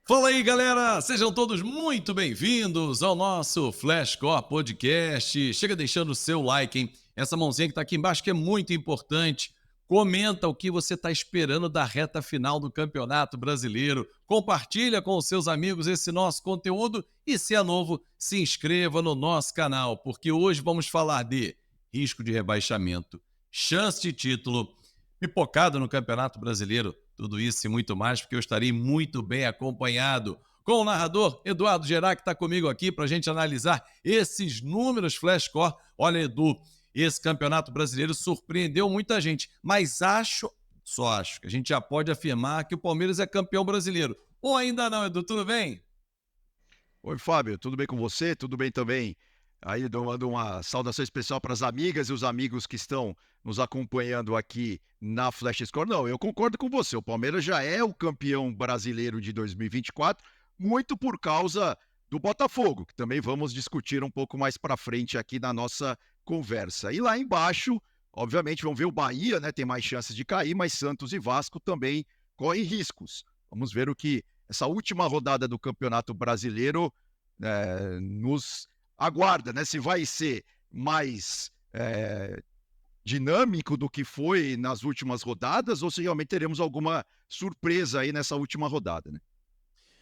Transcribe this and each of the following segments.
Fala aí, galera! Sejam todos muito bem-vindos ao nosso Flashcore Podcast. Chega deixando o seu like, hein? Essa mãozinha que tá aqui embaixo que é muito importante. Comenta o que você está esperando da reta final do Campeonato Brasileiro. Compartilha com os seus amigos esse nosso conteúdo e, se é novo, se inscreva no nosso canal, porque hoje vamos falar de risco de rebaixamento, chance de título, pipocado no Campeonato Brasileiro, tudo isso e muito mais, porque eu estarei muito bem acompanhado com o narrador Eduardo Gerac, que está comigo aqui para a gente analisar esses números Flashcore. Olha, Edu, esse Campeonato Brasileiro surpreendeu muita gente, mas só acho, que a gente já pode afirmar que o Palmeiras é campeão brasileiro. Ou ainda não, Edu, tudo bem? Oi, Fábio, tudo bem com você? Tudo bem também? Aí eu mando uma saudação especial para as amigas e os amigos que estão nos acompanhando aqui na Flash Score. Não, eu concordo com você. O Palmeiras já é o campeão brasileiro de 2024, muito por causa do Botafogo, que também vamos discutir um pouco mais para frente aqui na nossa conversa. E lá embaixo, obviamente, vamos ver o Bahia, né? Tem mais chances de cair, mas Santos e Vasco também correm riscos. Vamos ver o que essa última rodada do Campeonato Brasileiro nos aguarda, né? Se vai ser mais dinâmico do que foi nas últimas rodadas ou se realmente teremos alguma surpresa aí nessa última rodada, né?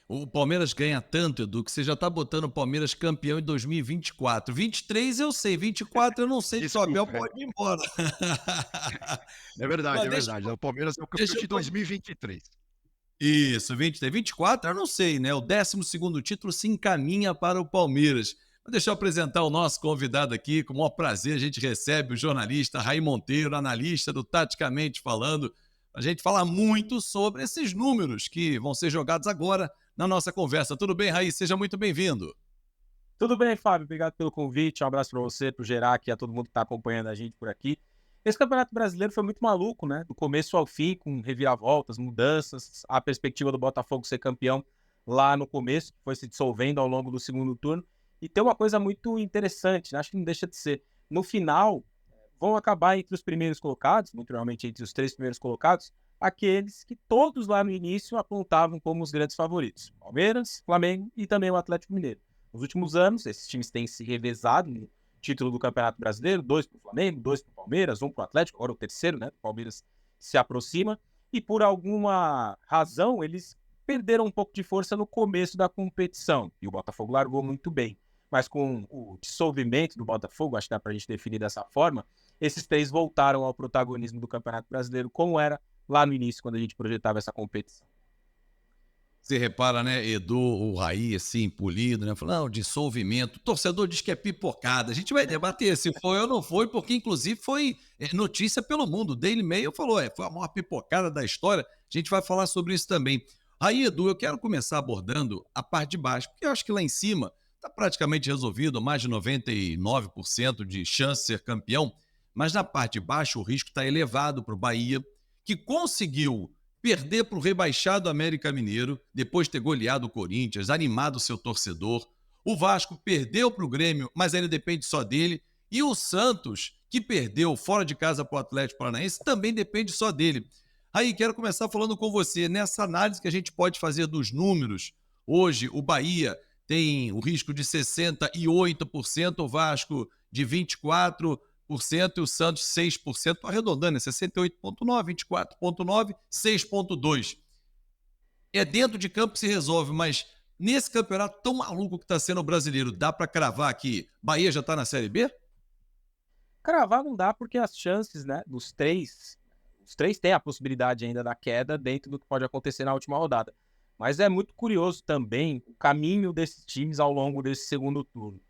O Palmeiras ganha tanto, Edu, que você já tá botando o Palmeiras campeão em 2024. 23 eu sei, 24 eu não sei se o Abel Desculpa, pode ir embora. é verdade, Mas é deixa, verdade. O Palmeiras é o campeão deixa de eu... 2023. Isso, 23. 24 eu não sei, né? O 12º título se encaminha para o Palmeiras. Mas deixa eu apresentar o nosso convidado aqui, com o maior prazer a gente recebe o jornalista Raí Monteiro, analista do Taticamente Falando, a gente falar muito sobre esses números que vão ser jogados agora na nossa conversa. Tudo bem, Raí? Seja muito bem-vindo. Tudo bem, Fábio? Obrigado pelo convite. Um abraço para você, para o Gerac e a todo mundo que está acompanhando a gente por aqui. Esse Campeonato Brasileiro foi muito maluco, né? Do começo ao fim, com reviravoltas, mudanças, a perspectiva do Botafogo ser campeão lá no começo, que foi se dissolvendo ao longo do segundo turno. E tem uma coisa muito interessante, né? Acho que não deixa de ser. No final, vão acabar entre os primeiros colocados, muito provavelmente entre os três primeiros colocados, aqueles que todos lá no início apontavam como os grandes favoritos: Palmeiras, Flamengo e também o Atlético Mineiro. Nos últimos anos, esses times têm se revezado no título do Campeonato Brasileiro, 2 para o Flamengo, 2 para o Palmeiras, 1 para o Atlético, agora o terceiro, né? O Palmeiras se aproxima, e por alguma razão eles perderam um pouco de força no começo da competição, e o Botafogo largou muito bem. Mas com o dissolvimento do Botafogo, acho que dá para a gente definir dessa forma, esses três voltaram ao protagonismo do Campeonato Brasileiro, como era lá no início, quando a gente projetava essa competição. Você repara, né, Edu, o Raí, assim, polido, né? Falando, não, dissolvimento. O torcedor diz que é pipocada. A gente vai debater se foi ou não foi, porque inclusive foi notícia pelo mundo. O Daily Mail falou, foi a maior pipocada da história. A gente vai falar sobre isso também. Aí, Edu, eu quero começar abordando a parte de baixo, porque eu acho que lá em cima está praticamente resolvido, mais de 99% de chance de ser campeão, mas na parte de baixo o risco está elevado para o Bahia, que conseguiu perder para o rebaixado América Mineiro, depois de ter goleado o Corinthians, animado o seu torcedor. O Vasco perdeu para o Grêmio, mas ainda depende só dele. E o Santos, que perdeu fora de casa para o Atlético Paranaense, também depende só dele. Aí, quero começar falando com você, nessa análise que a gente pode fazer dos números. Hoje, o Bahia tem o risco de 68%, o Vasco de 24%, e o Santos 6%, arredondando, é 68,9%, 24,9%, 6,2%. É dentro de campo que se resolve, mas nesse campeonato tão maluco que está sendo o brasileiro, dá para cravar que Bahia já está na Série B? Cravar não dá porque as chances, né, dos três, os três têm a possibilidade ainda da queda dentro do que pode acontecer na última rodada. Mas é muito curioso também o caminho desses times ao longo desse segundo turno.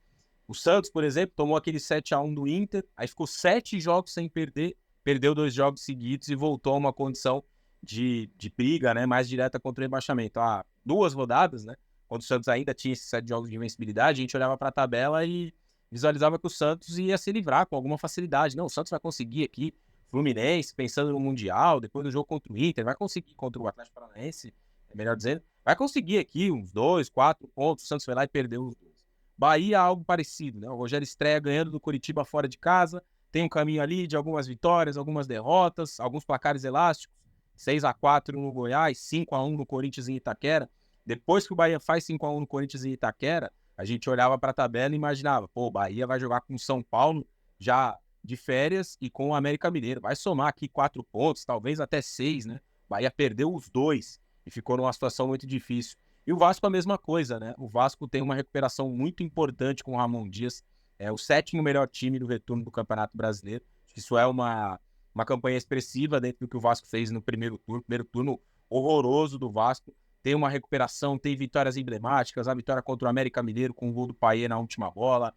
O Santos, por exemplo, tomou aquele 7-1 do Inter, aí ficou 7 jogos sem perder, perdeu 2 jogos seguidos e voltou a uma condição de briga, né, mais direta contra o rebaixamento. Há 2 rodadas, né, quando o Santos ainda tinha esses 7 jogos de invencibilidade, a gente olhava para a tabela e visualizava que o Santos ia se livrar com alguma facilidade. Não, o Santos vai conseguir aqui, Fluminense, pensando no Mundial, depois do jogo contra o Inter, vai conseguir contra o Atlético Paranaense, melhor dizendo, vai conseguir aqui uns 2, 4 pontos. O Santos foi lá e perdeu os 2. Bahia, algo parecido, né? O Rogério estreia ganhando do Coritiba fora de casa, tem um caminho ali de algumas vitórias, algumas derrotas, alguns placares elásticos, 6-4 no Goiás, 5-1 no Corinthians em Itaquera. Depois que o Bahia faz 5-1 no Corinthians em Itaquera, a gente olhava para a tabela e imaginava, pô, o Bahia vai jogar com o São Paulo já de férias e com o América Mineiro. Vai somar aqui 4 pontos, talvez até 6, né? O Bahia perdeu os 2 e ficou numa situação muito difícil. E o Vasco a mesma coisa, né? O Vasco tem uma recuperação muito importante com o Ramon Dias. É o 7º melhor time do retorno do Campeonato Brasileiro. Isso é uma campanha expressiva dentro do que o Vasco fez no primeiro turno. Primeiro turno horroroso do Vasco. Tem uma recuperação, tem vitórias emblemáticas. A vitória contra o América Mineiro com o gol do Payet na última bola.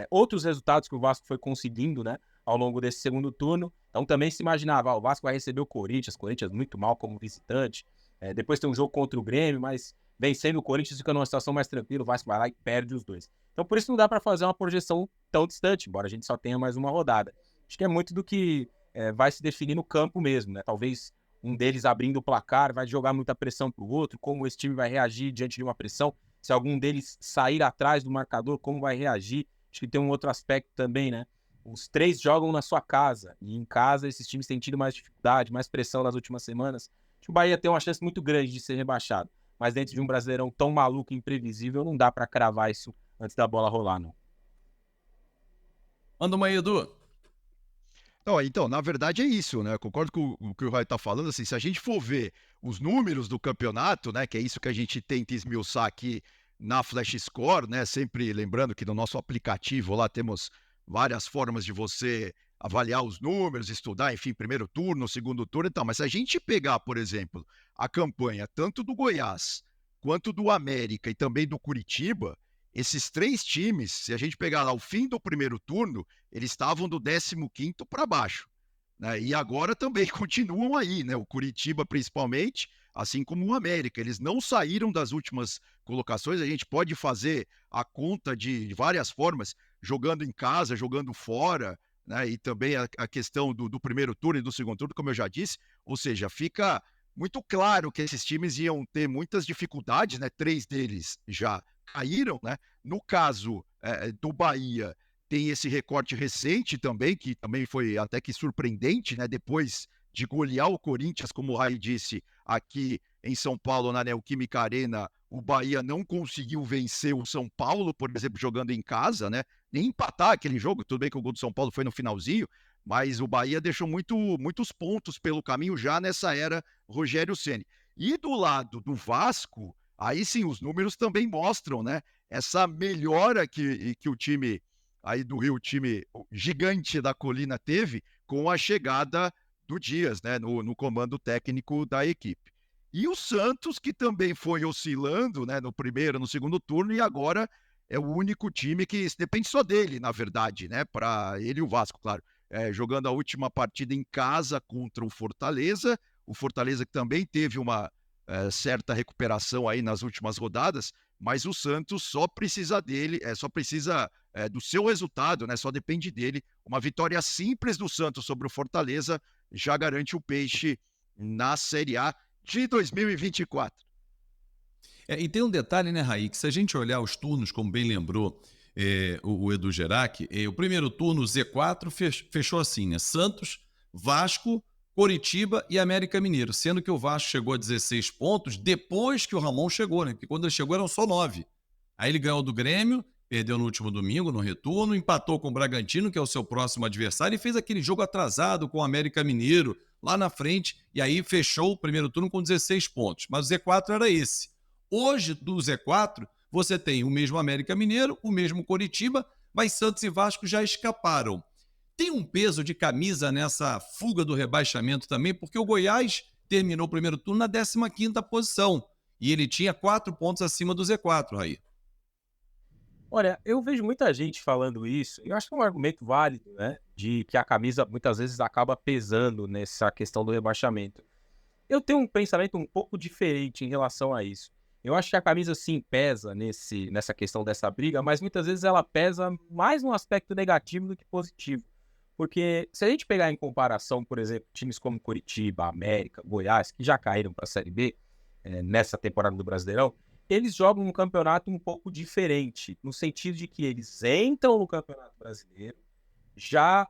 Outros resultados que o Vasco foi conseguindo, né, ao longo desse segundo turno. Então também se imaginava, o Vasco vai receber o Corinthians muito mal como visitante. Depois tem um jogo contra o Grêmio, mas vencendo o Corinthians fica numa situação mais tranquila, o Vasco vai lá e perde os 2. Então por isso não dá para fazer uma projeção tão distante, embora a gente só tenha mais uma rodada. Acho que é muito do que vai se definir no campo mesmo, né? Talvez um deles abrindo o placar, vai jogar muita pressão para o outro, como esse time vai reagir diante de uma pressão, se algum deles sair atrás do marcador, como vai reagir. Acho que tem um outro aspecto também, né? Os 3 jogam na sua casa, e em casa esses times têm tido mais dificuldade, mais pressão nas últimas semanas. Acho que o Bahia tem uma chance muito grande de ser rebaixado, mas dentro de um Brasileirão tão maluco e imprevisível, não dá para cravar isso antes da bola rolar, não. Manda uma aí, Edu. Não, então, na verdade é isso, né? Eu concordo com o que o Rai tá falando, assim, se a gente for ver os números do campeonato, né, que é isso que a gente tenta esmiuçar aqui na Flash Score, né? Sempre lembrando que no nosso aplicativo lá temos várias formas de você avaliar os números, estudar, enfim, primeiro turno, segundo turno e tal. Mas se a gente pegar, por exemplo, a campanha tanto do Goiás quanto do América e também do Curitiba, esses 3 times, se a gente pegar lá o fim do primeiro turno, eles estavam do 15º para baixo, né? E agora também continuam aí, né? O Curitiba principalmente, assim como o América, eles não saíram das últimas colocações. A gente pode fazer a conta de várias formas, jogando em casa, jogando fora, né? E também a questão do primeiro turno e do segundo turno, como eu já disse. Ou seja, fica muito claro que esses times iam ter muitas dificuldades, né? 3 deles já caíram, né? No caso do Bahia, tem esse recorte recente também, que também foi até que surpreendente, né? Depois de golear o Corinthians, como o Rai disse, aqui em São Paulo, na Neoquímica Arena, o Bahia não conseguiu vencer o São Paulo, por exemplo, jogando em casa, né? Nem empatar aquele jogo. Tudo bem que o gol do São Paulo foi no finalzinho, mas o Bahia deixou muitos pontos pelo caminho já nessa era Rogério Ceni. E do lado do Vasco, aí sim, os números também mostram, né? Essa melhora que o time aí do Rio, o time gigante da colina teve com a chegada do Dias, né, no comando técnico da equipe. E o Santos, que também foi oscilando, né, no primeiro, no segundo turno, e agora é o único time que depende só dele, na verdade, né, para ele e o Vasco, claro, jogando a última partida em casa contra o Fortaleza que também teve uma certa recuperação aí nas últimas rodadas, mas o Santos só precisa dele, só precisa do seu resultado, né? Só depende dele. Uma vitória simples do Santos sobre o Fortaleza já garante o peixe na Série A de 2024. E tem um detalhe, né, Raí, que se a gente olhar os turnos, como bem lembrou o Edu Gerac, o primeiro turno, o Z4, fechou assim, né? Santos, Vasco, Coritiba e América Mineiro, sendo que o Vasco chegou a 16 pontos depois que o Ramon chegou, né? Porque quando ele chegou eram só 9. Aí ele ganhou do Grêmio, perdeu no último domingo, no retorno, empatou com o Bragantino, que é o seu próximo adversário, e fez aquele jogo atrasado com o América Mineiro lá na frente, e aí fechou o primeiro turno com 16 pontos. Mas o Z4 era esse. Hoje, do Z4, você tem o mesmo América Mineiro, o mesmo Coritiba, mas Santos e Vasco já escaparam. Tem um peso de camisa nessa fuga do rebaixamento também, porque o Goiás terminou o primeiro turno na 15ª posição, e ele tinha 4 pontos acima do Z4, Raí. Olha, eu vejo muita gente falando isso, e eu acho que é um argumento válido, né, de que a camisa muitas vezes acaba pesando nessa questão do rebaixamento. Eu tenho um pensamento um pouco diferente em relação a isso. Eu acho que a camisa sim pesa nessa questão dessa briga, mas muitas vezes ela pesa mais no aspecto negativo do que positivo. Porque se a gente pegar em comparação, por exemplo, times como Coritiba, América, Goiás, que já caíram para a Série B nessa temporada do Brasileirão, eles jogam um campeonato um pouco diferente, no sentido de que eles entram no Campeonato Brasileiro já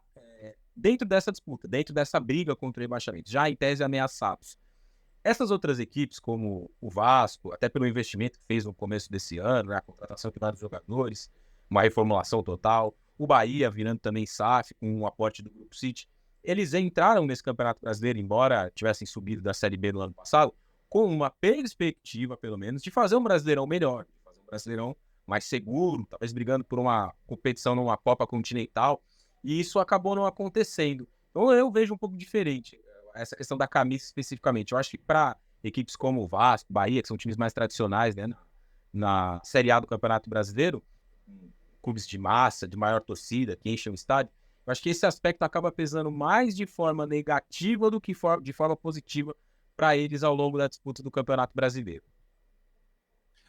dentro dessa disputa, dentro dessa briga contra o rebaixamento, já em tese ameaçados. Essas outras equipes, como o Vasco, até pelo investimento que fez no começo desse ano, né, a contratação de vários jogadores, uma reformulação total, o Bahia virando também SAF com o aporte do Grupo City, eles entraram nesse Campeonato Brasileiro, embora tivessem subido da Série B no ano passado, com uma perspectiva, pelo menos, de fazer um Brasileirão melhor, de fazer um Brasileirão mais seguro, talvez brigando por uma competição numa Copa Continental, e isso acabou não acontecendo. Então eu vejo um pouco diferente essa questão da camisa especificamente. Eu acho que para equipes como o Vasco, Bahia, que são times mais tradicionais, né, na Série A do Campeonato Brasileiro, clubes de massa, de maior torcida, que enchem o estádio, eu acho que esse aspecto acaba pesando mais de forma negativa do que de forma positiva para eles ao longo da disputa do Campeonato Brasileiro.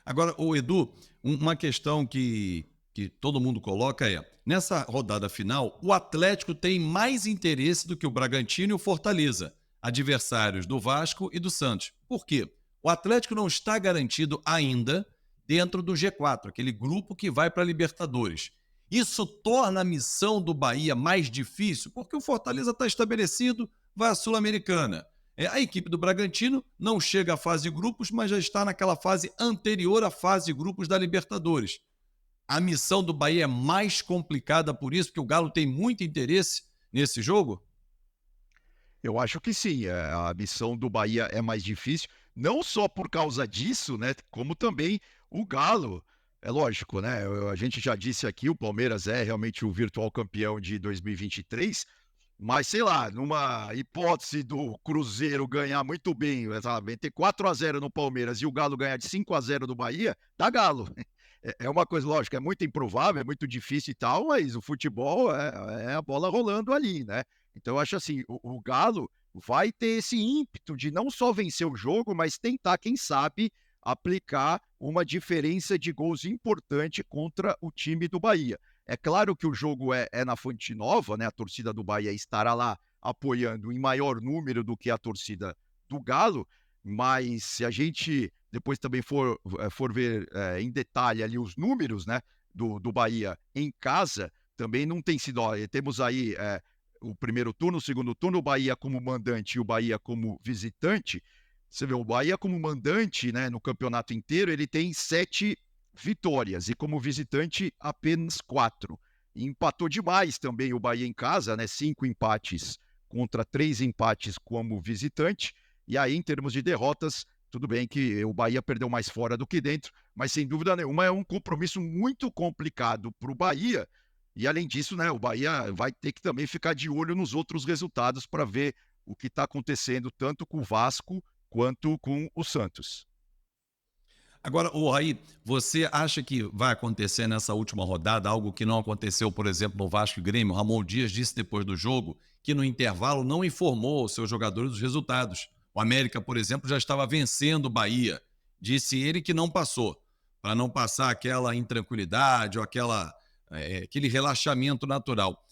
Agora, o Edu, uma questão que todo mundo coloca é, nessa rodada final, o Atlético tem mais interesse do que o Bragantino e o Fortaleza, adversários do Vasco e do Santos. Por quê? O Atlético não está garantido ainda dentro do G4, aquele grupo que vai para a Libertadores. Isso torna a missão do Bahia mais difícil, porque o Fortaleza está estabelecido, vai à Sul-Americana. A equipe do Bragantino não chega à fase de grupos, mas já está naquela fase anterior à fase de grupos da Libertadores. A missão do Bahia é mais complicada por isso, porque o Galo tem muito interesse nesse jogo? Eu acho que sim, a missão do Bahia é mais difícil, não só por causa disso, né, como também o Galo. É lógico, né, a gente já disse aqui, o Palmeiras é realmente o virtual campeão de 2023, mas sei lá, numa hipótese do Cruzeiro ganhar muito bem, sabe, ter 4-0 no Palmeiras e o Galo ganhar de 5-0 do Bahia, dá Galo. É uma coisa, lógico, é muito improvável, é muito difícil e tal, mas o futebol é a bola rolando ali, né? Então eu acho assim, o Galo vai ter esse ímpeto de não só vencer o jogo, mas tentar, quem sabe, aplicar uma diferença de gols importante contra o time do Bahia. É claro que o jogo é na Fonte Nova, né? A torcida do Bahia estará lá apoiando em maior número do que a torcida do Galo, mas se a gente depois também for ver em detalhe ali os números, né, do Bahia em casa, também não tem sido. Ó, temos aí o primeiro turno, o segundo turno, o Bahia como mandante e o Bahia como visitante. Você vê, o Bahia como mandante, né, no campeonato inteiro, ele tem 7 vitórias e como visitante apenas 4. E empatou demais também o Bahia em casa, né, 5 empates contra 3 empates como visitante. E aí, em termos de derrotas, tudo bem que o Bahia perdeu mais fora do que dentro, mas sem dúvida nenhuma é um compromisso muito complicado para o Bahia. E além disso, né, o Bahia vai ter que também ficar de olho nos outros resultados para ver o que está acontecendo tanto com o Vasco quanto com o Santos. Agora, o Raí, você acha que vai acontecer nessa última rodada algo que não aconteceu, por exemplo, no Vasco e Grêmio? O Ramon Dias disse depois do jogo que no intervalo não informou os seus jogadores dos resultados. O América, por exemplo, já estava vencendo o Bahia. Disse ele que não passou, para não passar aquela intranquilidade ou aquele relaxamento natural.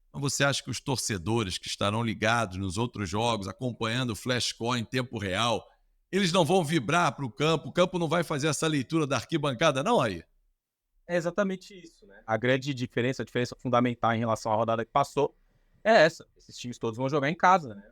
Então, você acha que os torcedores que estarão ligados nos outros jogos, acompanhando o Flashcore em tempo real, eles não vão vibrar para o campo não vai fazer essa leitura da arquibancada, não, aí? É exatamente isso, né? A grande diferença, a diferença fundamental em relação à rodada que passou, é essa. Esses times todos vão jogar em casa, né?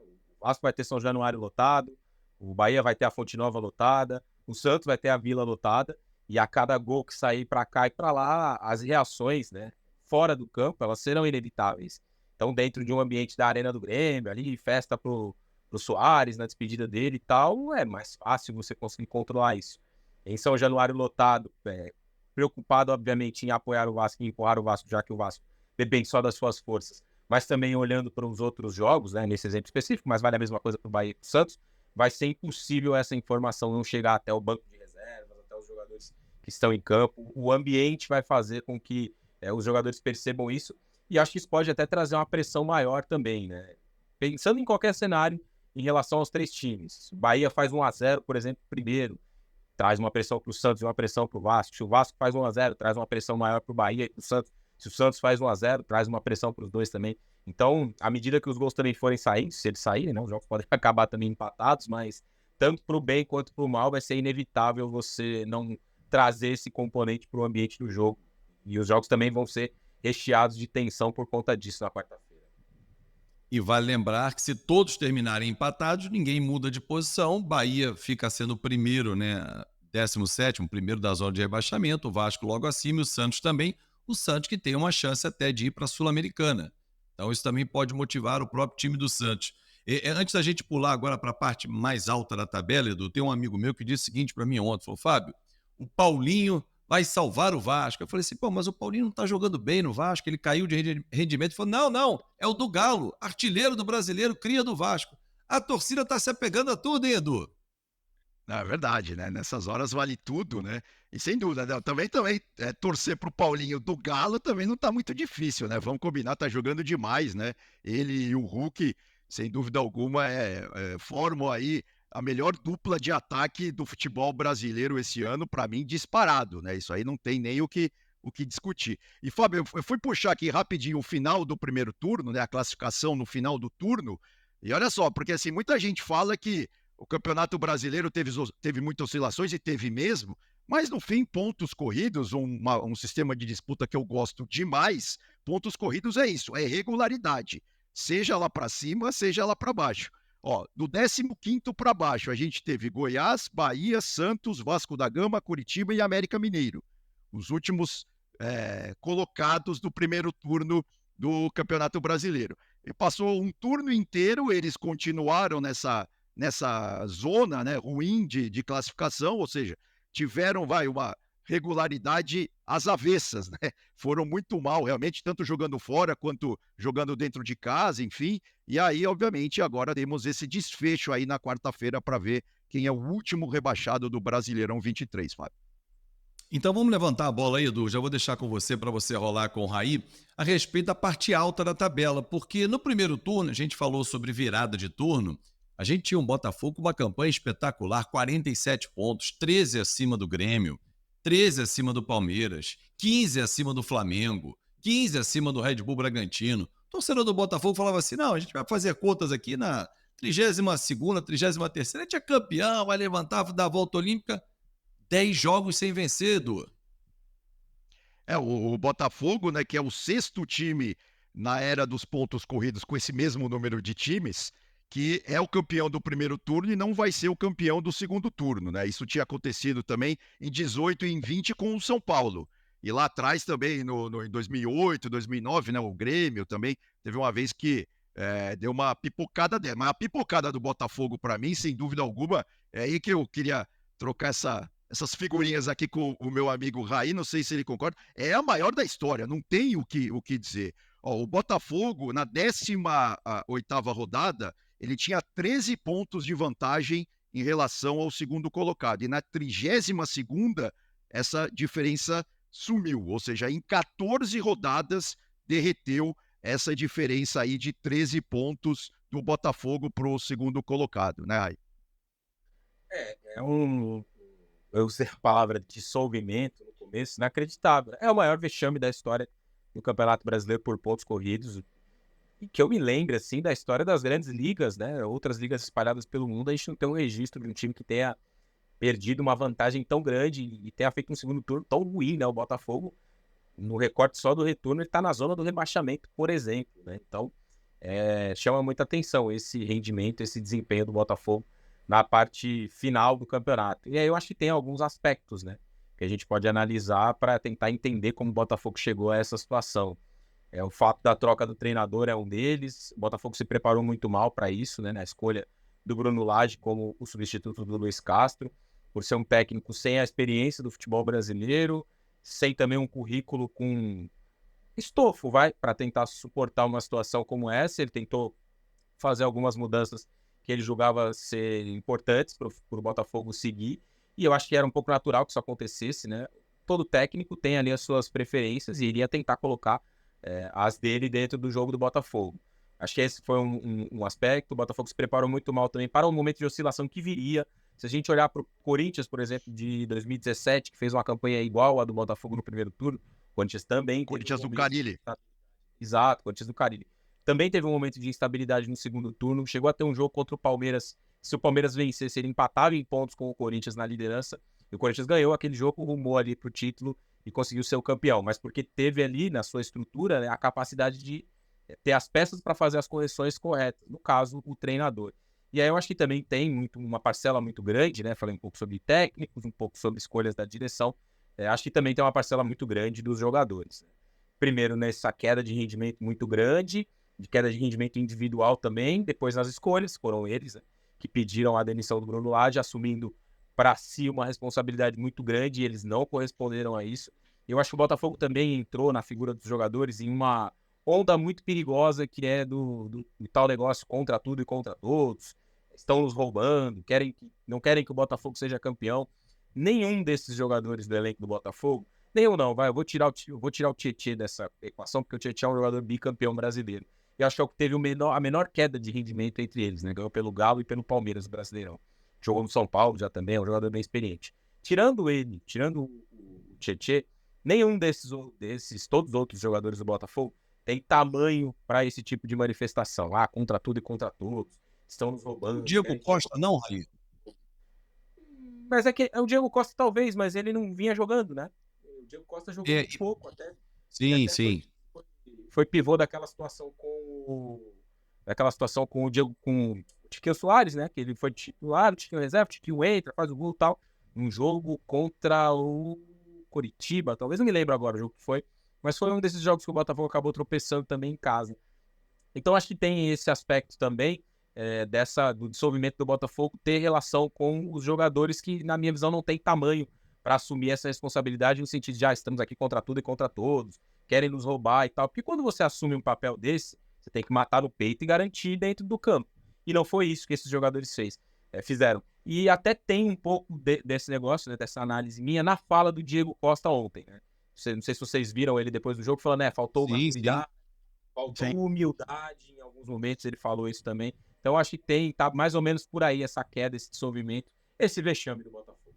O Vasco vai ter São Januário lotado, o Bahia vai ter a Fonte Nova lotada, o Santos vai ter a Vila lotada, e a cada gol que sair para cá e para lá, as reações, né, fora do campo, elas serão inevitáveis. Então, dentro de um ambiente da Arena do Grêmio, ali, festa pro Soares, na despedida dele e tal, é mais fácil você conseguir controlar isso. Em São Januário lotado, preocupado, obviamente, em apoiar o Vasco e empurrar o Vasco, já que o Vasco depende só das suas forças, mas também olhando para os outros jogos, né, nesse exemplo específico, mas vale a mesma coisa para o Bahia e para o Santos, vai ser impossível essa informação não chegar até o banco de reservas, até os jogadores que estão em campo. O ambiente vai fazer com que os jogadores percebam isso, e acho que isso pode até trazer uma pressão maior também, né? Pensando em qualquer cenário em relação aos 3 times. O Bahia faz 1-0, por exemplo, primeiro, traz uma pressão para o Santos e uma pressão para o Vasco. Se o Vasco faz 1-0, traz uma pressão maior para o Bahia e para o Santos. Se o Santos faz 1-0, traz uma pressão para os dois também. Então, à medida que os gols também forem saindo, se eles saírem, né, os jogos podem acabar também empatados, mas tanto para o bem quanto para o mal vai ser inevitável você não trazer esse componente para o ambiente do jogo. E os jogos também vão ser recheados de tensão por conta disso na quarta-feira. E vale lembrar que se todos terminarem empatados, ninguém muda de posição. Bahia fica sendo o primeiro, né? 17º, primeiro da zona de rebaixamento. O Vasco logo acima e o Santos também. O Santos que tem uma chance até de ir para a Sul-Americana. Então isso também pode motivar o próprio time do Santos. Antes da gente pular agora para a parte mais alta da tabela, Edu, tem um amigo meu que disse o seguinte para mim ontem. Falou, Fábio, o Paulinho vai salvar o Vasco. Eu falei assim, pô, mas o Paulinho não tá jogando bem no Vasco, ele caiu de rendimento. Ele falou, não, é o do Galo, artilheiro do Brasileiro, cria do Vasco. A torcida tá se apegando a tudo, hein, Edu? Não, é verdade, né? Nessas horas vale tudo, né? E sem dúvida, né? Também torcer pro Paulinho do Galo também não tá muito difícil, né? Vamos combinar, tá jogando demais, né? Ele e o Hulk, sem dúvida alguma, formam aí a melhor dupla de ataque do futebol brasileiro esse ano, para mim, disparado, né? Isso aí não tem nem o que discutir. E, Fábio, eu fui puxar aqui rapidinho o final do primeiro turno, né? A classificação no final do turno. E olha só, porque assim, muita gente fala que o Campeonato Brasileiro teve muitas oscilações e teve mesmo, mas no fim, pontos corridos, um sistema de disputa que eu gosto demais, pontos corridos é isso, é regularidade. Seja lá para cima, seja lá para baixo. Ó, do 15º para baixo, a gente teve Goiás, Bahia, Santos, Vasco da Gama, Curitiba e América Mineiro. Os últimos colocados do primeiro turno do Campeonato Brasileiro. E passou um turno inteiro, eles continuaram nessa zona, né, ruim de classificação, ou seja, tiveram uma regularidade às avessas, né? Foram muito mal, realmente, tanto jogando fora quanto jogando dentro de casa, enfim. E aí, obviamente, agora temos esse desfecho aí na quarta-feira para ver quem é o último rebaixado do Brasileirão 23, Fábio. Então vamos levantar a bola aí, Edu. Já vou deixar com você para você rolar com o Raí a respeito da parte alta da tabela, porque no primeiro turno a gente falou sobre virada de turno. A gente tinha um Botafogo com uma campanha espetacular, 47 pontos, 13 acima do Grêmio, 13 acima do Palmeiras, 15 acima do Flamengo, 15 acima do Red Bull Bragantino. O torcedor do Botafogo falava assim, não, a gente vai fazer contas aqui na 32ª, 33ª, a gente é campeão, vai levantar, dar a volta olímpica. 10 jogos sem vencer, Edu. O Botafogo, né, que é o sexto time na era dos pontos corridos com esse mesmo número de times, que é o campeão do primeiro turno e não vai ser o campeão do segundo turno, né? Isso tinha acontecido também em 18 e em 20 com o São Paulo. E lá atrás também, em 2008, 2009, né, o Grêmio também teve uma vez que deu uma pipocada dela. Mas a pipocada do Botafogo, para mim, sem dúvida alguma, é aí que eu queria trocar essas figurinhas aqui com o meu amigo Raí, não sei se ele concorda, é a maior da história, não tem o que dizer. Ó, o Botafogo, na 18ª rodada, ele tinha 13 pontos de vantagem em relação ao segundo colocado. E na 32ª, essa diferença sumiu. Ou seja, em 14 rodadas, derreteu essa diferença aí de 13 pontos do Botafogo para o segundo colocado, né, Rai? Eu usei a palavra dissolvimento no começo, inacreditável, né? É o maior vexame da história do Campeonato Brasileiro por pontos corridos. E que eu me lembre, assim, da história das grandes ligas, né? Outras ligas espalhadas pelo mundo, a gente não tem um registro de um time que tenha perdido uma vantagem tão grande e tenha feito um segundo turno tão ruim, né? O Botafogo, no recorte só do retorno, ele tá na zona do rebaixamento, por exemplo, né? Então, chama muita atenção esse rendimento, esse desempenho do Botafogo na parte final do campeonato. E aí eu acho que tem alguns aspectos, né, que a gente pode analisar para tentar entender como o Botafogo chegou a essa situação. O fato da troca do treinador é um deles. O Botafogo se preparou muito mal para isso, né, na escolha do Bruno Lage como o substituto do Luiz Castro, por ser um técnico sem a experiência do futebol brasileiro, sem também um currículo com estofo, para tentar suportar uma situação como essa. Ele tentou fazer algumas mudanças que ele julgava ser importantes para o Botafogo seguir, e eu acho que era um pouco natural que isso acontecesse, né? Todo técnico tem ali as suas preferências e iria tentar colocar as dele dentro do jogo do Botafogo. Acho que esse foi um aspecto. O Botafogo se preparou muito mal também para um momento de oscilação que viria. Se a gente olhar para o Corinthians, por exemplo, de 2017, que fez uma campanha igual à do Botafogo no primeiro turno, o Corinthians também... Corinthians do Carille. Exato, Corinthians do Carille. Também teve um momento de instabilidade no segundo turno, chegou a ter um jogo contra o Palmeiras. Se o Palmeiras vencesse, ele empatava em pontos com o Corinthians na liderança, e o Corinthians ganhou aquele jogo, rumou ali para o título e conseguiu ser o campeão, mas porque teve ali na sua estrutura, né, a capacidade de ter as peças para fazer as correções corretas, no caso, o treinador. E aí eu acho que também tem uma parcela muito grande, né? Falei um pouco sobre técnicos, um pouco sobre escolhas da direção. Acho que também tem uma parcela muito grande dos jogadores. Primeiro, nessa queda de rendimento muito grande, de queda de rendimento individual também, depois nas escolhas, foram eles, né, que pediram a demissão do Bruno Lage, assumindo para si uma responsabilidade muito grande, e eles não corresponderam a isso. Eu acho que o Botafogo também entrou na figura dos jogadores em uma onda muito perigosa, que é do tal negócio contra tudo e contra todos. Estão nos roubando, não querem que o Botafogo seja campeão. Nenhum desses jogadores do elenco do Botafogo, nenhum não, eu vou tirar o Tietê dessa equação, porque o Tietê é um jogador bicampeão brasileiro. Eu acho que é o que teve a menor queda de rendimento entre eles, né? Ganhou pelo Galo e pelo Palmeiras, o Brasileirão. Jogou no São Paulo já também, é um jogador bem experiente. Tirando o Tietê, nenhum todos os outros jogadores do Botafogo tem tamanho para esse tipo de manifestação. Contra tudo e contra todos, estão nos O roubando. Diego Costa não, Raí? Mas é que o Diego Costa talvez, mas ele não vinha jogando, né? O Diego Costa jogou muito pouco até. Sim, sim. Foi pivô daquela situação com o Diego, com o Tiquinho Soares, né? Que ele foi titular, o Tiquinho reserva, o Tiquinho entra, faz o gol e tal. Um jogo contra o Coritiba, talvez não me lembro agora o jogo que foi, mas foi um desses jogos que o Botafogo acabou tropeçando também em casa. Então acho que tem esse aspecto também, do dissolvimento do Botafogo ter relação com os jogadores que, na minha visão, não tem tamanho para assumir essa responsabilidade no sentido de estamos aqui contra tudo e contra todos, querem nos roubar e tal. Porque quando você assume um papel desse, você tem que matar no peito e garantir dentro do campo. E não foi isso que esses jogadores fizeram. E até tem um pouco desse negócio, né, dessa análise minha, na fala do Diego Costa ontem. Né? Não sei se vocês viram ele depois do jogo falando, faltou maturidade, faltou humildade em alguns momentos, ele falou isso também. Então acho que tá mais ou menos por aí essa queda, esse dissolvimento, esse vexame do Botafogo.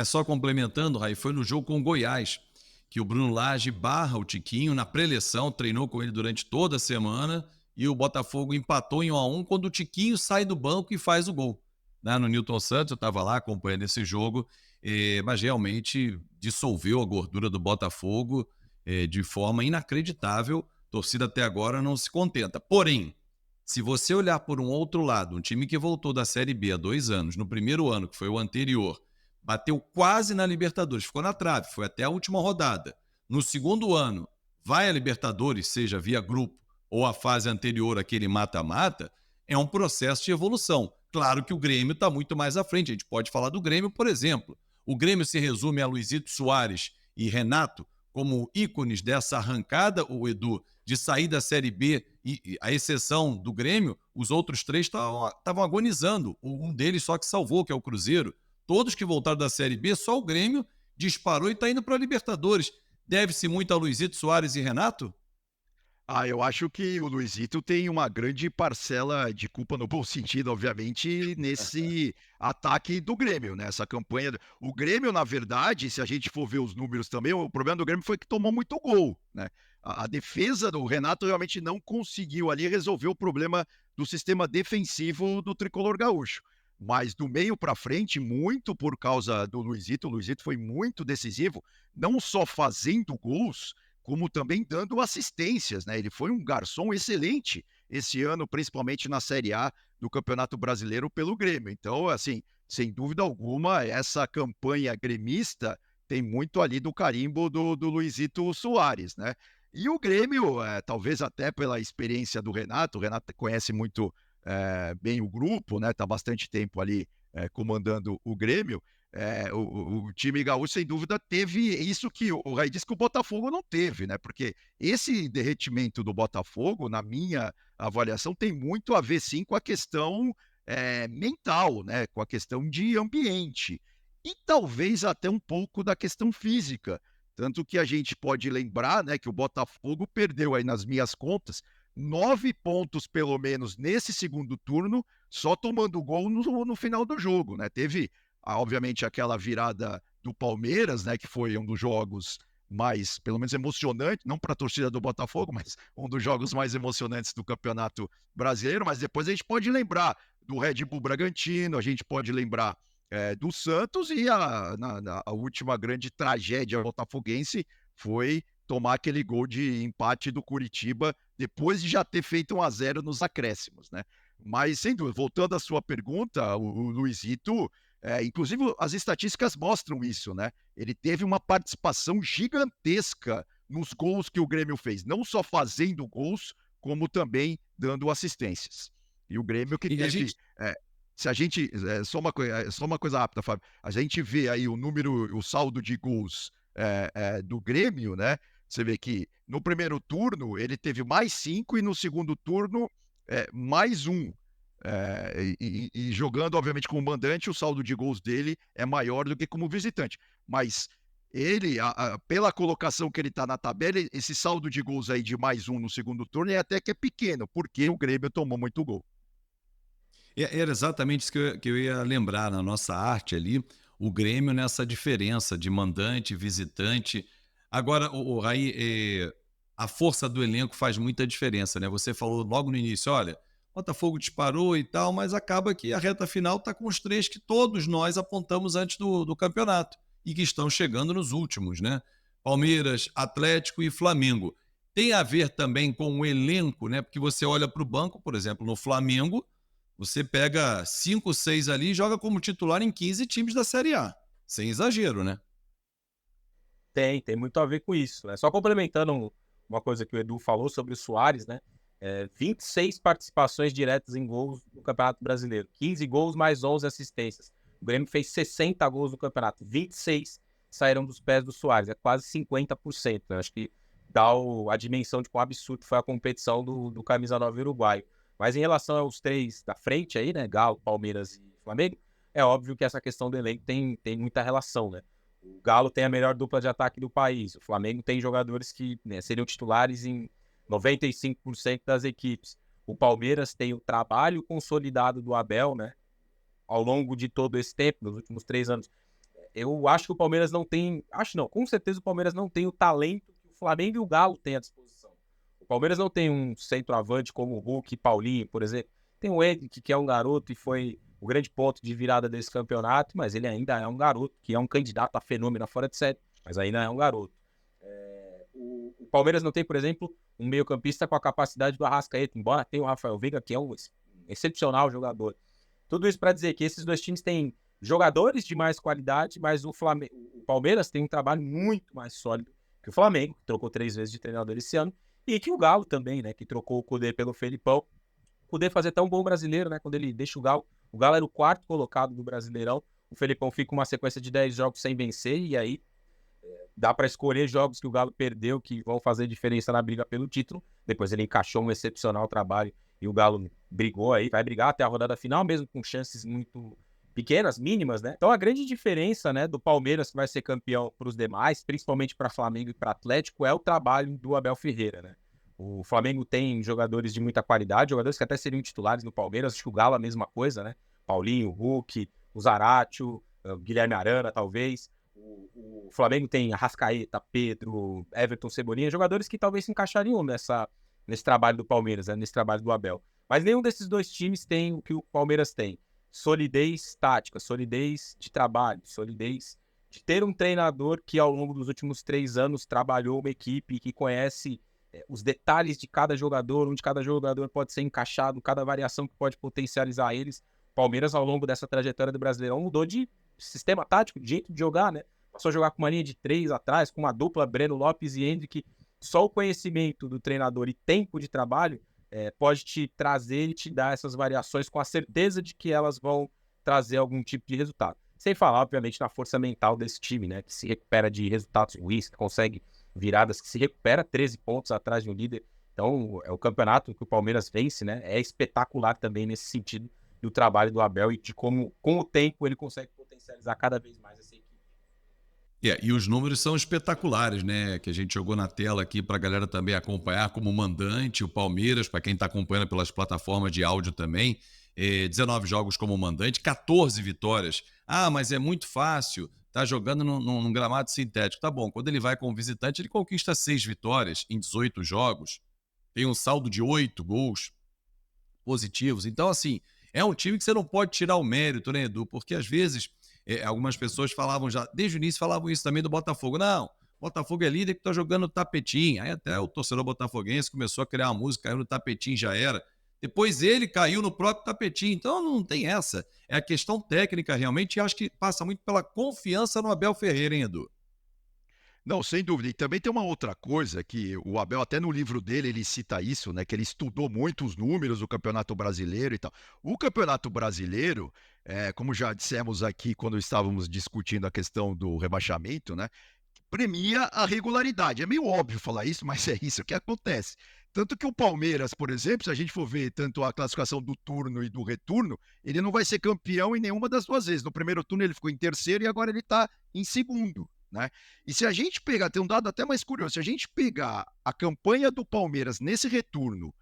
Só complementando, Raí, foi no jogo com o Goiás, que o Bruno Lage barra o Tiquinho na pré-eleição, treinou com ele durante toda a semana, e o Botafogo empatou em 1-1 quando o Tiquinho sai do banco e faz o gol. No Newton Santos, eu estava lá acompanhando esse jogo, mas realmente dissolveu a gordura do Botafogo de forma inacreditável. A torcida até agora não se contenta. Porém, se você olhar por um outro lado, um time que voltou da Série B há 2 anos, no primeiro ano, que foi o anterior, bateu quase na Libertadores, ficou na trave, foi até a última rodada. No segundo ano, vai a Libertadores, seja via grupo ou a fase anterior, aquele mata-mata, é um processo de evolução. Claro que o Grêmio está muito mais à frente. A gente pode falar do Grêmio, por exemplo. O Grêmio se resume a Luizito Soares e Renato como ícones dessa arrancada, o Edu, de sair da Série B, e a exceção do Grêmio, os outros 3 estavam agonizando. Um deles só que salvou, que é o Cruzeiro. Todos que voltaram da Série B, só o Grêmio disparou e está indo para a Libertadores. Deve-se muito a Luizito Soares e Renato? Eu acho que o Luizito tem uma grande parcela de culpa, no bom sentido, obviamente, nesse ataque do Grêmio, né? Essa campanha. O Grêmio, na verdade, se a gente for ver os números também, o problema do Grêmio foi que tomou muito gol, né? A defesa do Renato realmente não conseguiu ali resolver o problema do sistema defensivo do tricolor gaúcho. Mas do meio para frente, muito por causa do Luizito. O Luizito foi muito decisivo, não só fazendo gols, como também dando assistências, né? Ele foi um garçom excelente esse ano, principalmente na Série A do Campeonato Brasileiro pelo Grêmio. Então, assim, sem dúvida alguma, essa campanha gremista tem muito ali do carimbo do Luizito Soares, né? E o Grêmio, talvez até pela experiência do Renato, o Renato conhece muito bem o grupo, né? Tá bastante tempo ali comandando o Grêmio. O time gaúcho, sem dúvida, teve isso que o Raí disse que o Botafogo não teve, né? Porque esse derretimento do Botafogo, na minha avaliação, tem muito a ver, sim, com a questão mental, né? Com a questão de ambiente. E talvez até um pouco da questão física. Tanto que a gente pode lembrar, né, que o Botafogo perdeu aí nas minhas contas 9 pontos, pelo menos, nesse segundo turno, só tomando gol no final do jogo, né? Teve obviamente aquela virada do Palmeiras, né, que foi um dos jogos mais, pelo menos emocionante, não para a torcida do Botafogo, mas um dos jogos mais emocionantes do Campeonato Brasileiro. Mas depois a gente pode lembrar do Red Bull Bragantino, a gente pode lembrar do Santos, e a última grande tragédia botafoguense foi tomar aquele gol de empate do Curitiba, depois de já ter feito 1-0 nos acréscimos, né. Mas, sem dúvida, voltando à sua pergunta, o Luizito, inclusive as estatísticas mostram isso, né. Ele teve uma participação gigantesca nos gols que o Grêmio fez, não só fazendo gols, como também dando assistências. E o Grêmio que E a gente teve, se a gente só uma coisa rápida, Fábio, a gente vê aí o saldo de gols, do Grêmio, né, você vê que no primeiro turno ele teve mais 5 e no segundo turno, mais um. E jogando, obviamente, como mandante, o saldo de gols dele é maior do que como visitante. Mas ele, pela colocação que ele está na tabela, esse saldo de gols aí de mais um no segundo turno é até que é pequeno, porque o Grêmio tomou muito gol. era exatamente isso que eu ia lembrar na nossa arte ali, o Grêmio nessa diferença de mandante, visitante. Agora, o Raí, a força do elenco faz muita diferença, né? Você falou logo no início, olha, Botafogo disparou e tal, mas acaba que a reta final está com os três que todos nós apontamos antes do campeonato e que estão chegando nos últimos, né? Palmeiras, Atlético e Flamengo. Tem a ver também com o elenco, né? Porque você olha para o banco, por exemplo, no Flamengo, você pega 5, 6 ali e joga como titular em 15 times da Série A. Sem exagero, né? Tem muito a ver com isso, né. Só complementando uma coisa que o Edu falou sobre o Suárez, né, 26 participações diretas em gols no Campeonato Brasileiro, 15 gols mais 11 assistências. O Grêmio fez 60 gols no campeonato, 26 saíram dos pés do Suárez, é quase 50%, né, acho que dá a dimensão de quão absurdo foi a competição do camisa 9 uruguaio. Mas em relação aos 3 da frente aí, né, Galo, Palmeiras e Flamengo, é óbvio que essa questão do elenco tem muita relação, né. O Galo tem a melhor dupla de ataque do país. O Flamengo tem jogadores que, né, seriam titulares em 95% das equipes. O Palmeiras tem o trabalho consolidado do Abel, né, ao longo de todo esse tempo, nos últimos 3 anos. Eu acho que o Palmeiras não tem. Acho não, com certeza o Palmeiras não tem o talento que o Flamengo e o Galo têm à disposição. O Palmeiras não tem um centroavante como o Hulk e Paulinho, por exemplo. Tem o Henrique, que é um garoto e foi o grande ponto de virada desse campeonato, mas ele ainda é um garoto, que é um candidato a fenômeno fora de série, mas ainda é um garoto. O Palmeiras não tem, por exemplo, um meio-campista com a capacidade do Arrascaeta, embora tenha o Rafael Veiga, que é um excepcional jogador. Tudo isso para dizer que esses dois times têm jogadores de mais qualidade, mas o Palmeiras tem um trabalho muito mais sólido que o Flamengo, que trocou 3 vezes de treinador esse ano, e que o Galo também, né, que trocou o Cudê pelo Felipão. O Cudê fazer tão bom brasileiro, né, quando ele deixa o Galo era o 4º colocado do Brasileirão, o Felipão fica uma sequência de 10 jogos sem vencer, e aí dá para escolher jogos que o Galo perdeu, que vão fazer diferença na briga pelo título. Depois ele encaixou um excepcional trabalho e o Galo brigou aí, vai brigar até a rodada final, mesmo com chances muito pequenas, mínimas, né? Então a grande diferença, né, do Palmeiras, que vai ser campeão para os demais, principalmente para Flamengo e para Atlético, é o trabalho do Abel Ferreira, né? O Flamengo tem jogadores de muita qualidade, jogadores que até seriam titulares no Palmeiras, acho que o Galo a mesma coisa, né? Paulinho, Hulk, o Zaratio, o Guilherme Arana, talvez. O Flamengo tem Arrascaeta, Pedro, Everton, Cebolinha, jogadores que talvez se encaixariam nesse trabalho do Palmeiras, né, nesse trabalho do Abel. Mas nenhum desses dois times tem o que o Palmeiras tem. Solidez tática, solidez de trabalho, solidez de ter um treinador que ao longo dos últimos 3 anos trabalhou uma equipe que conhece os detalhes de cada jogador, onde cada jogador pode ser encaixado, cada variação que pode potencializar eles. O Palmeiras, ao longo dessa trajetória do Brasileirão, mudou de sistema tático, de jeito de jogar, né? Passou a jogar com uma linha de 3 atrás, com uma dupla Breno Lopes e Endrick. Só o conhecimento do treinador e tempo de trabalho pode te trazer e te dar essas variações com a certeza de que elas vão trazer algum tipo de resultado. Sem falar, obviamente, na força mental desse time, né? Que se recupera de resultados ruins, que consegue viradas, que se recupera 13 pontos atrás de um líder. Então, é o campeonato que o Palmeiras vence, né? É espetacular também nesse sentido do trabalho do Abel e de como, com o tempo, ele consegue potencializar cada vez mais essa equipe. E os números são espetaculares, né? Que a gente jogou na tela aqui para a galera também acompanhar como mandante, o Palmeiras, para quem está acompanhando pelas plataformas de áudio também, 19 jogos como mandante, 14 vitórias. Ah, mas é muito fácil, tá jogando num gramado sintético. Tá bom, quando ele vai como visitante, ele conquista 6 vitórias em 18 jogos, tem um saldo de 8 gols positivos. Então, assim, é um time que você não pode tirar o mérito, né, Edu? Porque às vezes algumas pessoas falavam já, desde o início falavam isso também do Botafogo. Não, Botafogo é líder que tá jogando no tapetinho. Aí até o torcedor botafoguense começou a criar uma música, caiu no tapetinho, já era. Depois ele caiu no próprio tapetinho. Então não tem essa. É a questão técnica realmente e acho que passa muito pela confiança no Abel Ferreira, hein, Edu? Não, sem dúvida. E também tem uma outra coisa que o Abel, até no livro dele, ele cita isso, né? Que ele estudou muito os números do Campeonato Brasileiro e tal. O Campeonato Brasileiro, como já dissemos aqui quando estávamos discutindo a questão do rebaixamento, né? Premia a regularidade. É meio óbvio falar isso, mas é isso que acontece. Tanto que o Palmeiras, por exemplo, se a gente for ver tanto a classificação do turno e do retorno, ele não vai ser campeão em nenhuma das duas vezes. No primeiro turno ele ficou em terceiro e agora ele está em segundo, né? E se a gente pegar, tem um dado até mais curioso, se a gente pegar a campanha do Palmeiras nesse retorno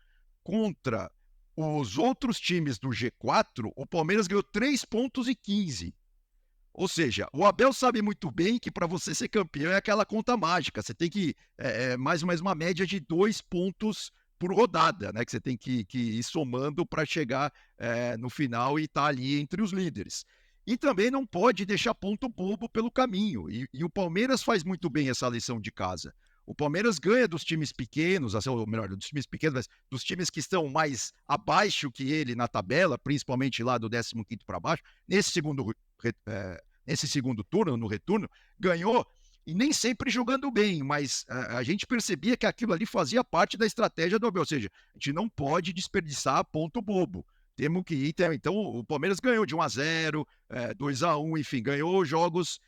contra os outros times do G4, o Palmeiras ganhou 3 pontos e 15. Ou seja, o Abel sabe muito bem que para você ser campeão é aquela conta mágica. Você tem que mais ou menos uma média de 2 pontos por rodada, né? Que você tem que ir somando para chegar no final e estar ali entre os líderes. E também não pode deixar ponto bobo pelo caminho. E o Palmeiras faz muito bem essa lição de casa. O Palmeiras ganha dos times pequenos, ou melhor, dos times pequenos, mas dos times que estão mais abaixo que ele na tabela, principalmente lá do 15º para baixo, nesse segundo turno, no retorno, ganhou, e nem sempre jogando bem, mas a gente percebia que aquilo ali fazia parte da estratégia do Abel, ou seja, a gente não pode desperdiçar ponto bobo. Temos que ir. Então, o Palmeiras ganhou de 1-0, 2-1, enfim, ganhou jogos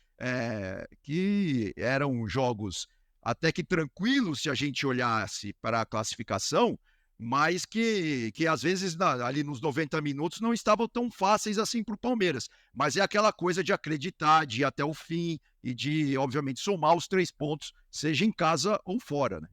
que eram jogos até que tranquilos se a gente olhasse para a classificação, mas que às vezes ali nos 90 minutos não estavam tão fáceis assim para o Palmeiras. Mas é aquela coisa de acreditar, de ir até o fim e de, obviamente, somar os 3 pontos, seja em casa ou fora, né?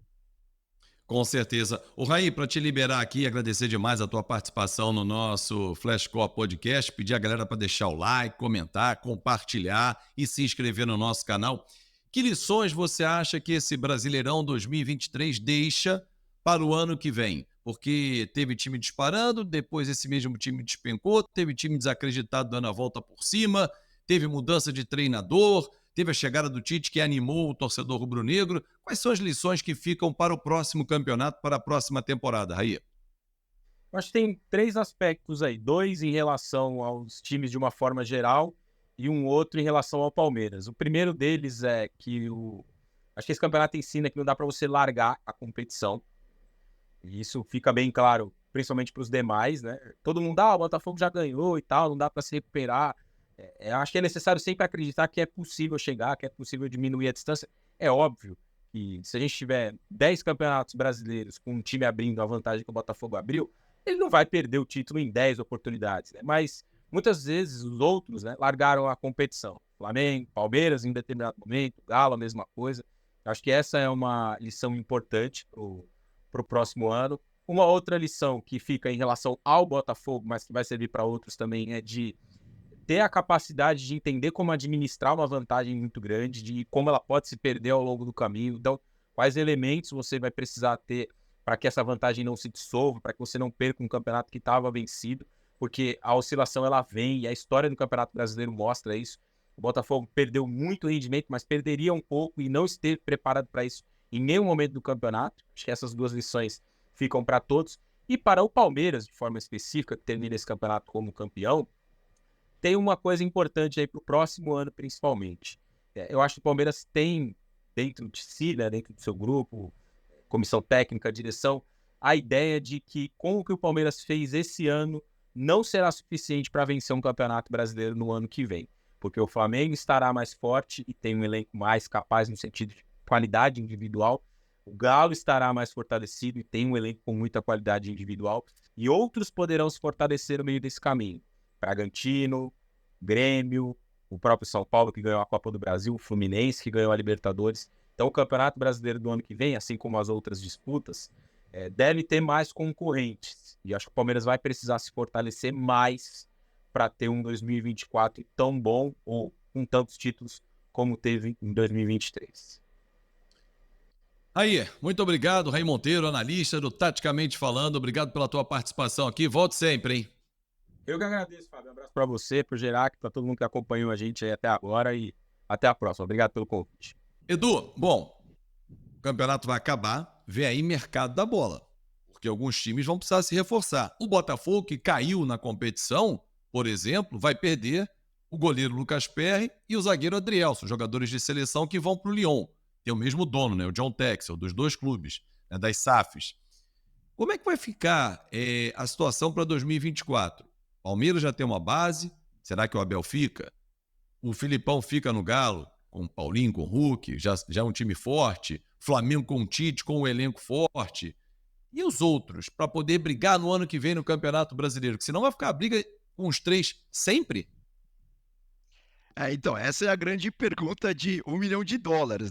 Com certeza. O Raí, para te liberar aqui, agradecer demais a tua participação no nosso Flashcore Podcast, pedir a galera para deixar o like, comentar, compartilhar e se inscrever no nosso canal. Que lições você acha que esse Brasileirão 2023 deixa para o ano que vem? Porque teve time disparando, depois esse mesmo time despencou, teve time desacreditado dando a volta por cima, teve mudança de treinador, teve a chegada do Tite que animou o torcedor rubro-negro. Quais são as lições que ficam para o próximo campeonato, para a próxima temporada, Raí? Eu acho que tem 3 aspectos aí. 2 em relação aos times de uma forma geral e um outro em relação ao Palmeiras. O primeiro deles é que acho que esse campeonato ensina que não dá para você largar a competição. E isso fica bem claro, principalmente para os demais, né? Todo mundo, o Botafogo já ganhou e tal, não dá para se recuperar. Acho que é necessário sempre acreditar que é possível chegar, que é possível diminuir a distância. É óbvio que se a gente tiver 10 campeonatos brasileiros com um time abrindo a vantagem que o Botafogo abriu, ele não vai perder o título em 10 oportunidades, né? Mas muitas vezes os outros, né, largaram a competição. Flamengo, Palmeiras em determinado momento, Galo a mesma coisa. Acho que essa é uma lição importante para o próximo ano. Uma outra lição que fica em relação ao Botafogo, mas que vai servir para outros também, é de ter a capacidade de entender como administrar uma vantagem muito grande, de como ela pode se perder ao longo do caminho. Então, quais elementos você vai precisar ter para que essa vantagem não se dissolva, para que você não perca um campeonato que estava vencido, porque a oscilação ela vem e a história do Campeonato Brasileiro mostra isso. O Botafogo perdeu muito rendimento, mas perderia um pouco e não esteve preparado para isso em nenhum momento do campeonato. Acho que essas 2 lições ficam para todos. E para o Palmeiras, de forma específica, que termina esse campeonato como campeão, tem uma coisa importante aí para o próximo ano, principalmente. Eu acho que o Palmeiras tem dentro de si, né, dentro do seu grupo, comissão técnica, direção, a ideia de que com o que o Palmeiras fez esse ano não será suficiente para vencer um campeonato brasileiro no ano que vem. Porque o Flamengo estará mais forte e tem um elenco mais capaz no sentido de qualidade individual. O Galo estará mais fortalecido e tem um elenco com muita qualidade individual. E outros poderão se fortalecer no meio desse caminho. Bragantino, Grêmio, o próprio São Paulo que ganhou a Copa do Brasil, o Fluminense que ganhou a Libertadores. Então o Campeonato Brasileiro do ano que vem, assim como as outras disputas, deve ter mais concorrentes. E acho que o Palmeiras vai precisar se fortalecer mais para ter um 2024 tão bom ou com tantos títulos como teve em 2023. Aí, muito obrigado, Raí Monteiro, analista do Taticamente Falando. Obrigado pela tua participação aqui. Volte sempre, hein? Eu que agradeço, Fábio. Um abraço para você, para o Gerac, para todo mundo que acompanhou a gente aí até agora e até a próxima. Obrigado pelo convite. Edu, bom, o campeonato vai acabar, vem aí mercado da bola, porque alguns times vão precisar se reforçar. O Botafogo, que caiu na competição, por exemplo, vai perder o goleiro Lucas Perry e o zagueiro Adrielson, jogadores de seleção que vão para o Lyon. Tem o mesmo dono, né, o John Texel, dos dois clubes, né, das SAFs. Como é que vai ficar a situação para 2024? Palmeiras já tem uma base, será que o Abel fica? O Filipão fica no Galo, com o Paulinho, com o Hulk, já é um time forte. Flamengo com o Tite, com um elenco forte. E os outros, para poder brigar no ano que vem no Campeonato Brasileiro? Que senão vai ficar a briga com os três sempre? Então, essa é a grande pergunta de US$ 1 milhão,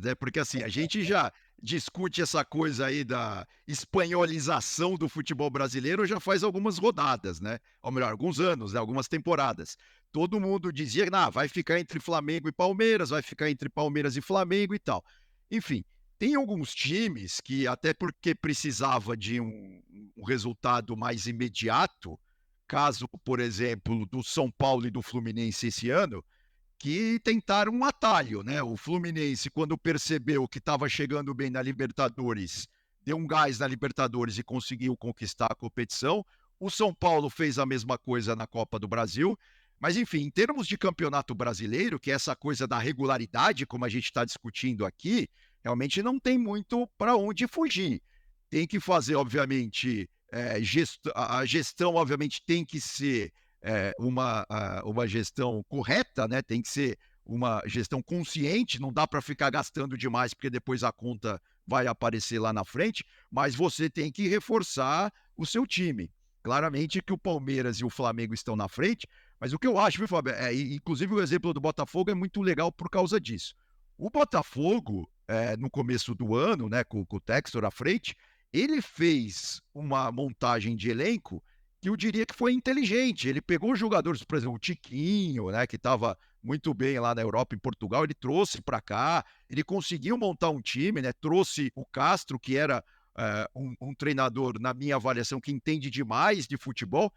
né? Porque assim, a gente já discute essa coisa aí da espanholização do futebol brasileiro já faz algumas rodadas, né? Ou melhor, alguns anos, né? Algumas temporadas. Todo mundo dizia, vai ficar entre Flamengo e Palmeiras, vai ficar entre Palmeiras e Flamengo e tal. Enfim, tem alguns times que, até porque precisava de um resultado mais imediato, caso, por exemplo, do São Paulo e do Fluminense esse ano, que tentaram um atalho, né? O Fluminense, quando percebeu que estava chegando bem na Libertadores, deu um gás na Libertadores e conseguiu conquistar a competição. O São Paulo fez a mesma coisa na Copa do Brasil. Mas, enfim, em termos de campeonato brasileiro, que é essa coisa da regularidade, como a gente está discutindo aqui, realmente não tem muito para onde fugir. Tem que fazer, obviamente, a gestão, obviamente, tem que ser uma gestão correta, né? Tem que ser uma gestão consciente, não dá para ficar gastando demais, porque depois a conta vai aparecer lá na frente, mas você tem que reforçar o seu time. Claramente que o Palmeiras e o Flamengo estão na frente, mas o que eu acho, viu, Fábio, inclusive o exemplo do Botafogo é muito legal por causa disso. O Botafogo, no começo do ano, né, com o Textor à frente, ele fez uma montagem de elenco que eu diria que foi inteligente. Ele pegou jogadores, por exemplo, o Tiquinho, né, que estava muito bem lá na Europa, em Portugal, ele trouxe para cá, ele conseguiu montar um time, né, trouxe o Castro, que era um treinador, na minha avaliação, que entende demais de futebol,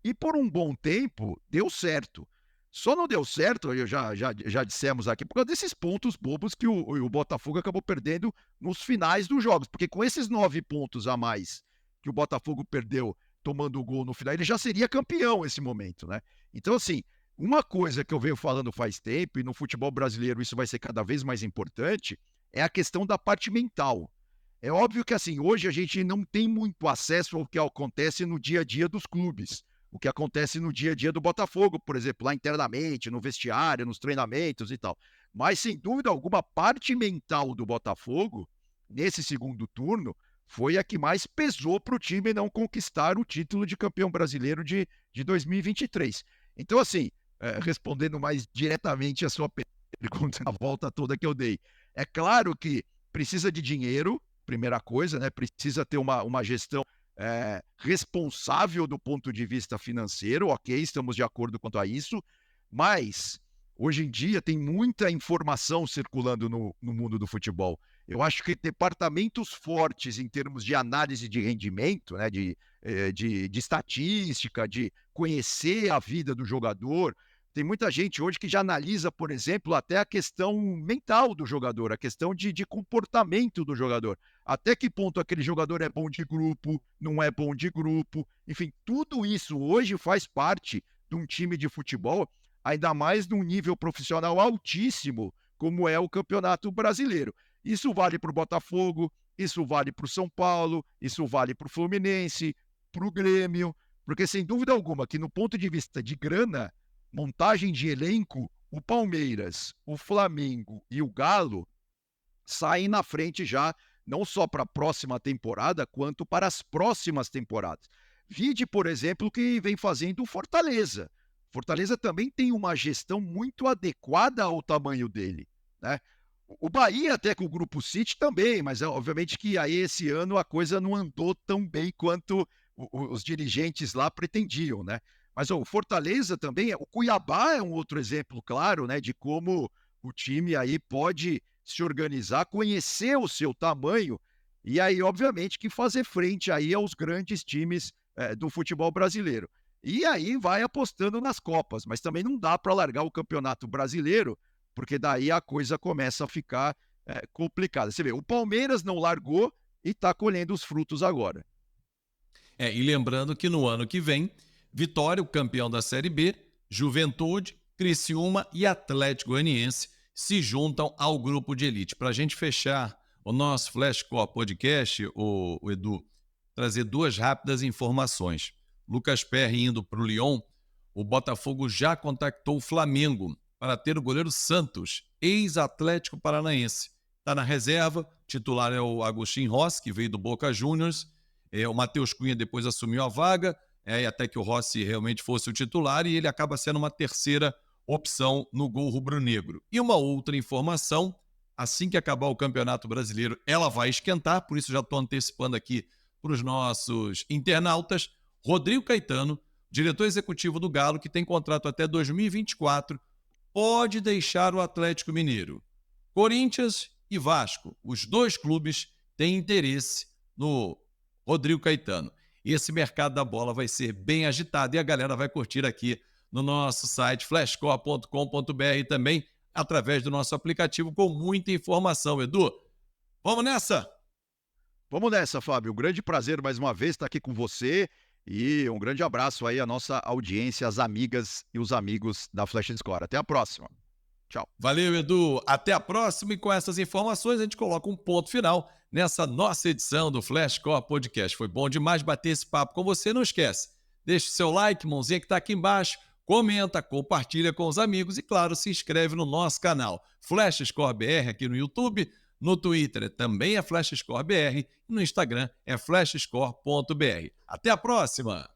e por um bom tempo deu certo. Só não deu certo, já dissemos aqui, por causa desses pontos bobos que o Botafogo acabou perdendo nos finais dos jogos, porque com esses 9 pontos a mais que o Botafogo perdeu tomando o gol no final, ele já seria campeão nesse momento, né? Então, assim, uma coisa que eu venho falando faz tempo, e no futebol brasileiro isso vai ser cada vez mais importante, é a questão da parte mental. É óbvio que, assim, hoje a gente não tem muito acesso ao que acontece no dia a dia dos clubes. O que acontece no dia a dia do Botafogo, por exemplo, lá internamente, no vestiário, nos treinamentos e tal. Mas, sem dúvida alguma, a parte mental do Botafogo, nesse segundo turno, foi a que mais pesou para o time não conquistar o título de campeão brasileiro de 2023. Então, assim, respondendo mais diretamente a sua pergunta, a volta toda que eu dei, é claro que precisa de dinheiro, primeira coisa, né? Precisa ter uma gestão responsável do ponto de vista financeiro, ok, estamos de acordo quanto a isso, mas hoje em dia tem muita informação circulando no mundo do futebol. Eu acho que departamentos fortes em termos de análise de rendimento, né, de estatística, de conhecer a vida do jogador. Tem muita gente hoje que já analisa, por exemplo, até a questão mental do jogador, a questão de comportamento do jogador. Até que ponto aquele jogador é bom de grupo, não é bom de grupo. Enfim, tudo isso hoje faz parte de um time de futebol, ainda mais num nível profissional altíssimo, como é o Campeonato Brasileiro. Isso vale para o Botafogo, isso vale para o São Paulo, isso vale para o Fluminense, para o Grêmio, porque sem dúvida alguma que no ponto de vista de grana, montagem de elenco, o Palmeiras, o Flamengo e o Galo saem na frente já, não só para a próxima temporada, quanto para as próximas temporadas. Vide, por exemplo, o que vem fazendo o Fortaleza. Fortaleza também tem uma gestão muito adequada ao tamanho dele, né? O Bahia até com o Grupo City também, mas obviamente que aí esse ano a coisa não andou tão bem quanto os dirigentes lá pretendiam, né? Mas o Fortaleza também, o Cuiabá é um outro exemplo claro, né, de como o time aí pode se organizar, conhecer o seu tamanho e aí, obviamente, que fazer frente aí aos grandes times do futebol brasileiro. E aí vai apostando nas Copas, mas também não dá para largar o Campeonato Brasileiro, porque daí a coisa começa a ficar É complicado. Você vê, o Palmeiras não largou e está colhendo os frutos agora. E lembrando que no ano que vem, Vitória, o campeão da Série B, Juventude, Criciúma e Atlético Goianiense se juntam ao grupo de elite. Para a gente fechar o nosso Flashcore Podcast, o Edu, trazer duas rápidas informações. Lucas Perry indo para o Lyon, o Botafogo já contactou o Flamengo para ter o goleiro Santos, ex-Atlético Paranaense. Está na reserva, titular é o Agustin Rossi, que veio do Boca Juniors. O Matheus Cunha depois assumiu a vaga, até que o Rossi realmente fosse o titular, e ele acaba sendo uma terceira opção no gol rubro-negro. E uma outra informação, assim que acabar o Campeonato Brasileiro, ela vai esquentar, por isso já estou antecipando aqui para os nossos internautas. Rodrigo Caetano, diretor executivo do Galo, que tem contrato até 2024, pode deixar o Atlético Mineiro. Corinthians e Vasco, os dois clubes têm interesse no Rodrigo Caetano. E esse mercado da bola vai ser bem agitado e a galera vai curtir aqui no nosso site flashcore.com.br também, através do nosso aplicativo, com muita informação. Edu, vamos nessa? Vamos nessa, Fábio. Um grande prazer mais uma vez estar aqui com você e um grande abraço aí à nossa audiência, às amigas e os amigos da Flash Score. Até a próxima. Tchau. Valeu, Edu. Até a próxima, e com essas informações a gente coloca um ponto final nessa nossa edição do Flashcore Podcast. Foi bom demais bater esse papo com você. Não esquece, deixa o seu like, mãozinha que está aqui embaixo, comenta, compartilha com os amigos e, claro, se inscreve no nosso canal Flashscore BR aqui no YouTube, no Twitter também é Flashscore BR e no Instagram é flashscore.br. Até a próxima!